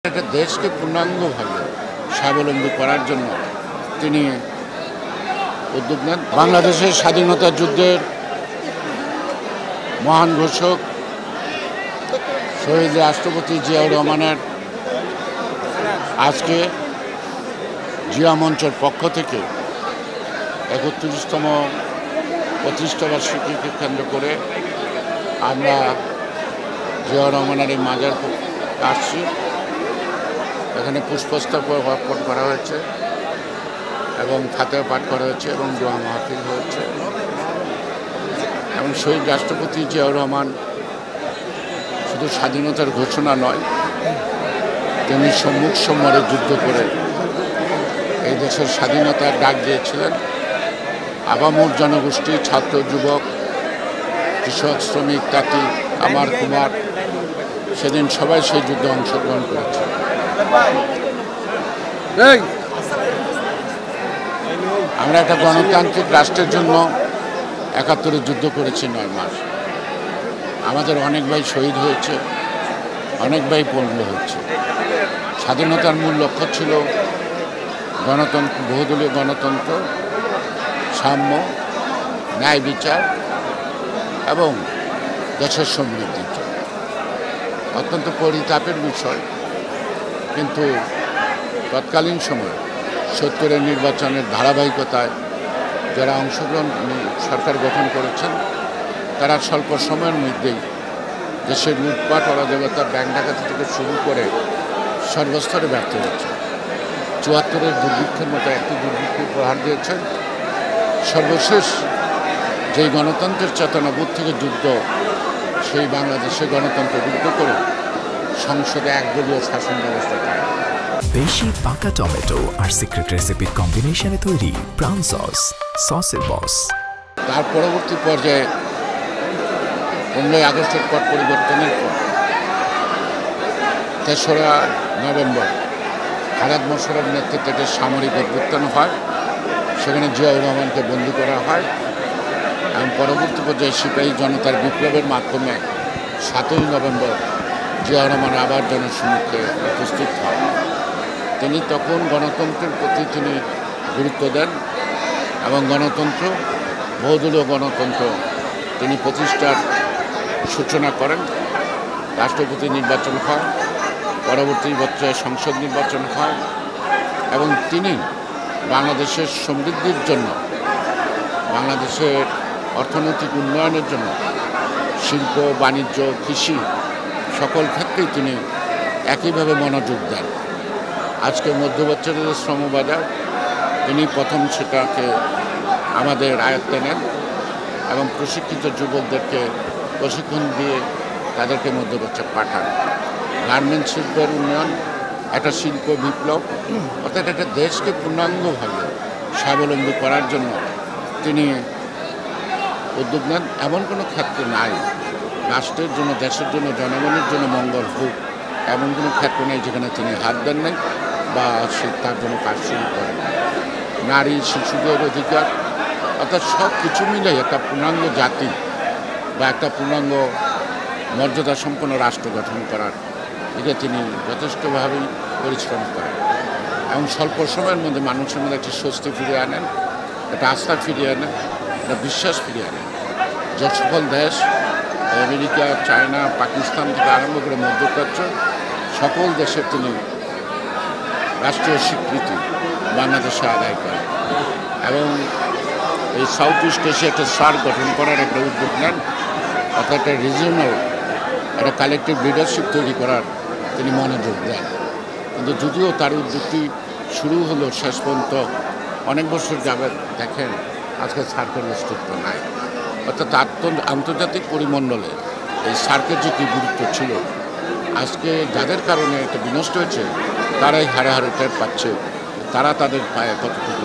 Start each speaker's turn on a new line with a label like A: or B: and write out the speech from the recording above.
A: একটা দেশকে পূর্ণাঙ্গভাবে স্বাবলম্বী করার জন্য তিনি উদ্যোগ নেন। বাংলাদেশের স্বাধীনতা যুদ্ধের মহান ঘোষক শহীদ রাষ্ট্রপতি জিয়াউর রহমানের আজকে জিয়া মঞ্চের পক্ষ থেকে ৩১তম প্রতিষ্ঠাবার্ষিকীকে কেন্দ্র করে আমরা জিয়াউর রহমানের এই মাজার আসছি। এখানে পুষ্পস্তবক অর্পণ করা হয়েছে এবং ফাতিহা পাঠ করা হয়েছে এবং দোয়া মাহফিল হয়েছে। এবং শহীদ রাষ্ট্রপতি জিয়াউর রহমান শুধু স্বাধীনতার ঘোষণা নয়, তিনি সম্মুখ সমরে যুদ্ধ করে এই দেশের স্বাধীনতার ডাক দিয়েছিলেন। আবামর জনগোষ্ঠী, ছাত্র, যুবক, কৃষক, শ্রমিক, তাঁতি, আমার, কুমার, সেদিন সবাই সেই যুদ্ধে অংশগ্রহণ করেছে। আমরা একটা গণতান্ত্রিক রাষ্ট্রের জন্য ৭১ যুদ্ধ করেছি ৯ মাস। আমাদের অনেক ভাই শহীদ হয়েছে, অনেক ভাই পঙ্গু হয়েছে। স্বাধীনতার মূল লক্ষ্য ছিল গণতন্ত্র, বহুদলীয় গণতন্ত্র, সাম্য, ন্যায় বিচার এবং দেশের সমৃদ্ধির জন্য। অত্যন্ত পরিতাপের বিষয়, কিন্তু তৎকালীন সময়ে ৭০-এর নির্বাচনের ধারাবাহিকতায় যারা অংশগ্রহণ সরকার গঠন করেছেন, তারা স্বল্প সময়ের মধ্যেই দেশের লুটপাট, অরাজকতা, ব্যাংক ডাকাতি থেকে শুরু করে সর্বস্তরে ব্যর্থ হয়েছে। ৭৪-এর দুর্ভিক্ষের মতো একটি দুর্ভিক্ষে প্রহার দিয়েছেন। সর্বশেষ যেই গণতন্ত্রের চেতনাবোধ থেকে যুদ্ধ, সেই বাংলাদেশে গণতন্ত্র যুদ্ধ করে সংসদে একদলীয় শাসন ব্যবস্থা চায়।
B: বেশি পাকা টমেটো আর সিক্রেট রেসিপির কম্বিনেশনে তৈরি ব্রাউন সস, সসের বস।
A: তার পরবর্তী পর্যায়ে ১৫ই আগস্টের পট পরিবর্তনের পর ৩রা নভেম্বর খালেদ মোশাররফের নেতৃত্বে একটি সামরিক অভ্যুত্থান হয়। সেখানে জিয়াউর রহমানকে বন্দী করা হয় এবং পরবর্তী পর্যায়ে সিপাহী জনতার বিপ্লবের মাধ্যমে ৭ই নভেম্বর জিয়াউর রহমান আবার জনসম্মুখে উপস্থিত হন। তিনি তখন গণতন্ত্রের প্রতি তিনি গুরুত্ব দেন এবং গণতন্ত্র, বহুদলীয় গণতন্ত্র তিনি প্রতিষ্ঠার সূচনা করেন। রাষ্ট্রপতি নির্বাচন হয়, পরবর্তী পর্যায়ে সংসদ নির্বাচন হয় এবং তিনি বাংলাদেশের সমৃদ্ধির জন্য, বাংলাদেশের অর্থনৈতিক উন্নয়নের জন্য শিল্প, বাণিজ্য, কৃষি সকল ক্ষেত্রেই তিনি একইভাবে মনোযোগ দেন। আজকে মধ্যবর্তীর শ্রমবাজার তিনি প্রথম সেটাকে আমাদের আয়ত্তে নেন এবং প্রশিক্ষিত যুবকদেরকে প্রশিক্ষণ দিয়ে তাদেরকে মধ্যপ্রাচ্যে পাঠান। গার্মেন্টস শিল্পের উন্নয়ন, একটা শিল্প বিপ্লব, অর্থাৎ একটা দেশকে পূর্ণাঙ্গভাবে স্বাবলম্বী করার জন্য তিনি উদ্যোগ নেন। এমন কোনো ক্ষেত্র নাই রাষ্ট্রের জন্য, দেশের জন্য, জনগণের জন্য মঙ্গল হোক, এমন কোনো ক্ষেত্র নেই যেখানে তিনি হাত দেন নাই বা তার জন্য কাজ শুরু করেন। নারী, শিশুদের অধিকার, অর্থাৎ সব কিছু মিলে একটা পূর্ণাঙ্গ জাতি বা একটা পূর্ণাঙ্গ মর্যাদা সম্পন্ন রাষ্ট্র গঠন করার দিকে তিনি যথেষ্টভাবেই পরিশ্রম করেন এবং স্বল্প সময়ের মধ্যে মানুষের মধ্যে একটি স্বস্তি ফিরিয়ে আনেন, একটা আস্থা ফিরিয়ে আনেন, একটা বিশ্বাস ফিরিয়ে আনেন। যে সকল দেশ, আমেরিকা, চায়না, পাকিস্তান থেকে আরম্ভ করে মধ্যপ্রাচ্য, সকল দেশের তিনি রাষ্ট্রীয় স্বীকৃতি বাংলাদেশে আদায় করেন এবং এই সাউথ ইস্ট এশিয়া একটা সার্ক গঠন করার একটা উদ্যোগ নেন, অর্থাৎ একটা রিজিওনাল একটা কালেকটিভ লিডারশিপ তৈরি করার তিনি মনোযোগ দেন। কিন্তু যদিও তার উদ্যোগটি শুরু হলো, শেষ পর্যন্ত অনেক বছর যাবে দেখেন আজকে সার্কের অস্তিত্ব নাই। অর্থাৎ আন্তর্জাতিক পরিমণ্ডলে এই সার্কের যে কী গুরুত্ব ছিল, আজকে যাদের কারণে এটা বিনষ্ট হয়েছে তারাই হারে হারে টের পাচ্ছে তারা তাদের পায়ে কতটুকু